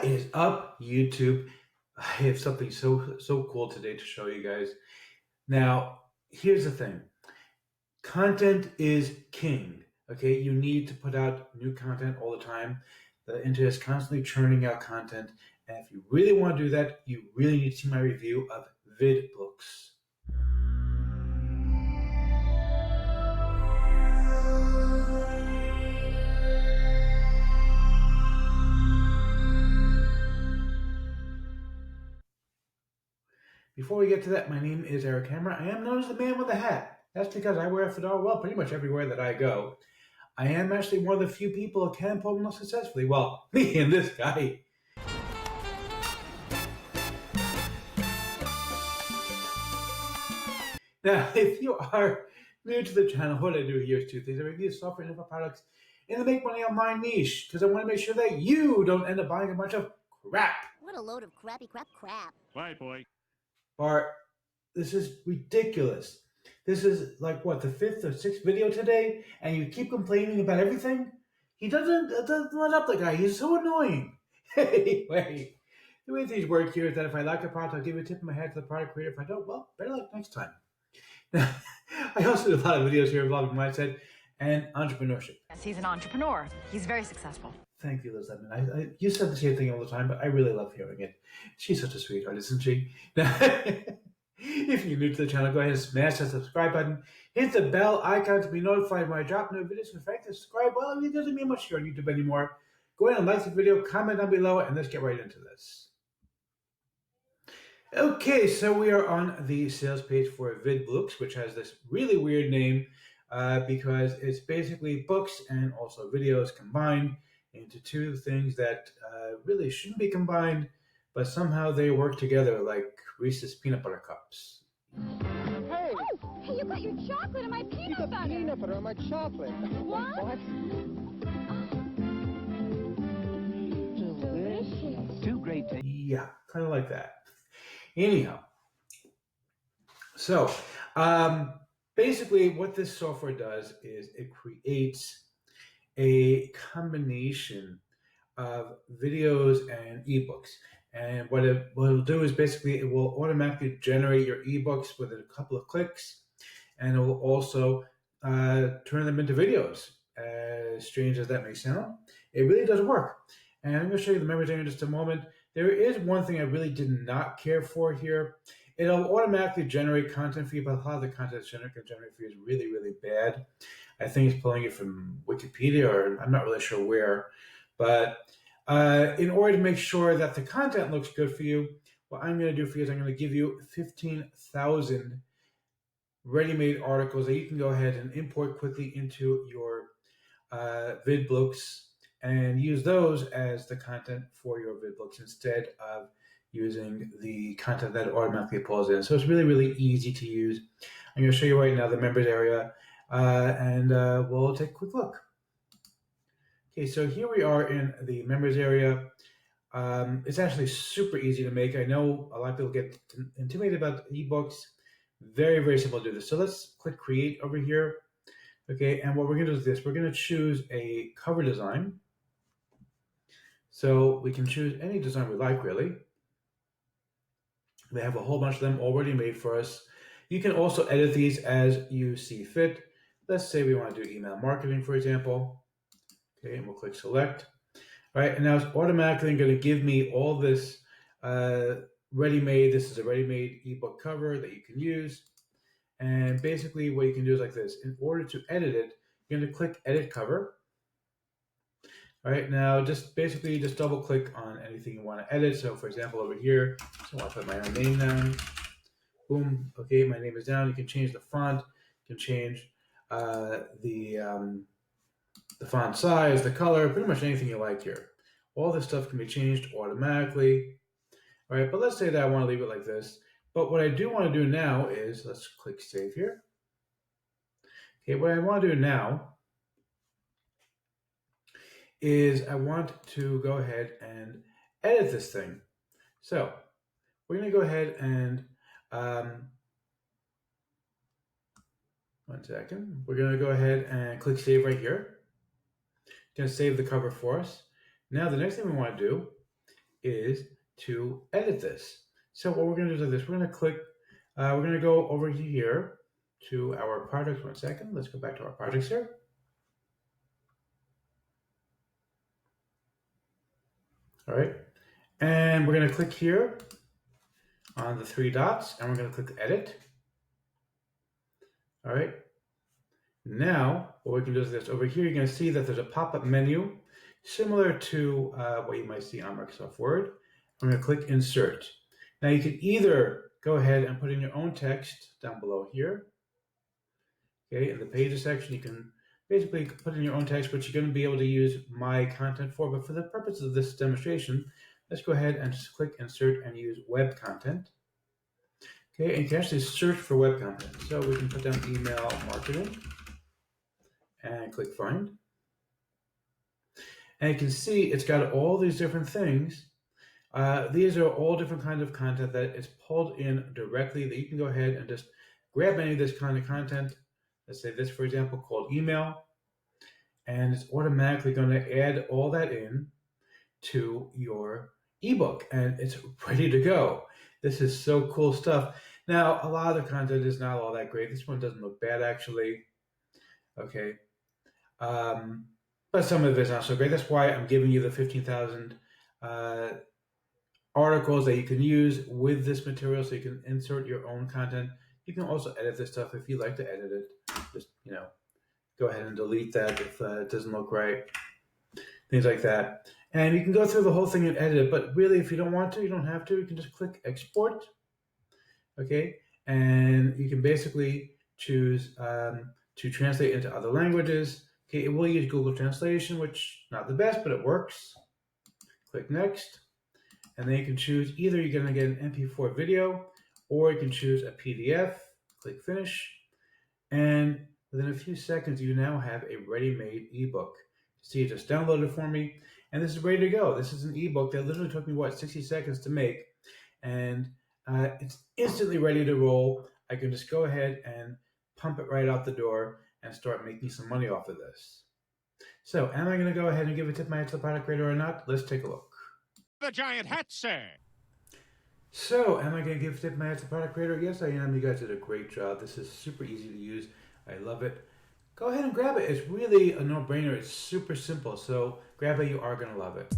What is up, YouTube? I have something so cool today to show you guys. Now, here's the thing. Content is king. Okay, you need to put out new content all the time. The internet is constantly churning out content, and if you really want to do that, you really need to see my review of VidBlooks. Before we get to that, my name is Eric Hammer. I am known as the man with the hat. That's because I wear a fedora, well, pretty much everywhere that I go. I am actually one of the few people who can pull them off successfully. Well, me and this guy. Now, if you are new to the channel, what I do here is two things. I review software and info products and I make money on my niche because I want to make sure that you don't end up buying a bunch of crap. What a load of crappy crap. Bye, boy. Bart, this is ridiculous. This is like, what, the fifth or sixth video today? And you keep complaining about everything? He doesn't let up, the guy. He's so annoying. Anyway, the way things work here is that if I like a product, I'll give you a tip of my hat to the product creator. If I don't, well, better luck next time. I also do a lot of videos here involving mindset and entrepreneurship. Yes, he's an entrepreneur. He's very successful. Thank you, Liz Lemon. You said the same thing all the time, but I really love hearing it. She's such a sweetheart, isn't she? Now, if you're new to the channel, go ahead and smash that subscribe button. Hit the bell icon to be notified when I drop new videos. In fact, subscribe, well, it doesn't mean much here on YouTube anymore. Go ahead and like the video, comment down below, and let's get right into this. Okay, so we are on the sales page for VidBlooks, which has this really weird name because it's basically books and also videos combined into two things that really shouldn't be combined, but somehow they work together like Reese's peanut butter cups. Hey! Oh, hey, you got your chocolate and my peanut You got butter. peanut butter on my chocolate. What? Delicious. Two great tastes. Yeah, kind of like that. Anyhow, so basically what this software does is it creates a combination of videos and ebooks. And what it'll do is basically it will automatically generate your ebooks within a couple of clicks, and it will also turn them into videos. As strange as that may sound, it really does work. And I'm going to show you the members area in just a moment. There is one thing I really did not care for here. It'll automatically generate content for you, but a lot of the content it's generate for you is really, really bad. I think it's pulling it from Wikipedia, or I'm not really sure where. But in order to make sure that the content looks good for you, what I'm going to do for you is I'm going to give you 15,000 ready-made articles that you can go ahead and import quickly into your VidBlooks and use those as the content for your VidBlooks instead of using the content that automatically pulls in. So it's really, really easy to use. I'm going to show you right now the members area, and we'll take a quick look. Okay, so here we are in the members area. It's actually super easy to make. I know a lot of people get intimidated about ebooks. Very, very simple to do this. So let's click create over here. Okay, and what we're going to do is this. We're going to choose a cover design. So we can choose any design we like, really. They have a whole bunch of them already made for us. You can also edit these as you see fit. Let's say we want to do email marketing, for example. Okay, and we'll click select. All right, and now it's automatically going to give me all this ready-made. This is a ready-made ebook cover that you can use. And basically what you can do is like this. In order to edit it, you're going to click edit cover. All right, now just double click on anything you want to edit. So for example, over here, I want to put my own name down. Boom. Okay, my name is down. You can change the font. You can change the font size, the color, pretty much anything you like here. All this stuff can be changed automatically. All right, but let's say that I want to leave it like this. But what I do want to do now is, let's click save here. Okay, what I want to do now is I want to go ahead and edit this thing. So we're going to go ahead and, one second, we're going to go ahead and click save right here. It's going to save the cover for us. Now the next thing we want to do is to edit this. So what we're going to do is this. We're going to click, we're going to go over here to our projects. 1 second. Let's go back to our projects here. All right. And we're going to click here on the 3 dots, and we're going to click edit. All right. Now, what we can do is this. Over here, you're going to see that there's a pop-up menu similar to what you might see on Microsoft Word. I'm going to click Insert. Now, you can either go ahead and put in your own text down below here. Okay, in the Pages section, you can basically put in your own text, which you're going to be able to use my content for. But for the purpose of this demonstration, let's go ahead and just click Insert and use Web Content. Okay, and you can actually search for web content. So we can put down email marketing and click Find. And you can see it's got all these different things. These are all different kinds of content that is pulled in directly that you can go ahead and just grab any of this kind of content. Let's say this, for example, called email. And it's automatically going to add all that in to your ebook. And it's ready to go. This is so cool stuff. Now, a lot of the content is not all that great. This one doesn't look bad, actually. Okay. But some of it's not so great. That's why I'm giving you the 15,000 articles that you can use with this material, so you can insert your own content. You can also edit this stuff if you like to edit it. Just, go ahead and delete that if it doesn't look right. Things like that. And you can go through the whole thing and edit it, but really, if you don't want to, you don't have to. You can just click Export. Okay, and you can basically choose to translate into other languages. Okay, it will use Google Translation, which not the best, but it works. Click Next, and then you can choose either you're going to get an MP4 video, or you can choose a PDF. Click Finish, and within a few seconds, you now have a ready-made ebook. See, it just downloaded for me, and this is ready to go. This is an ebook that literally took me, 60 seconds to make, and it's instantly ready to roll. I can just go ahead and pump it right out the door and start making some money off of this. So, am I going to go ahead and give a tip my hat to the product creator or not? Let's take a look. The giant hat, sir. So, am I going to give a tip my hat to the product creator? Yes, I am. You guys did a great job. This is super easy to use. I love it. Go ahead and grab it. It's really a no-brainer. It's super simple. So, grab it. You are going to love it.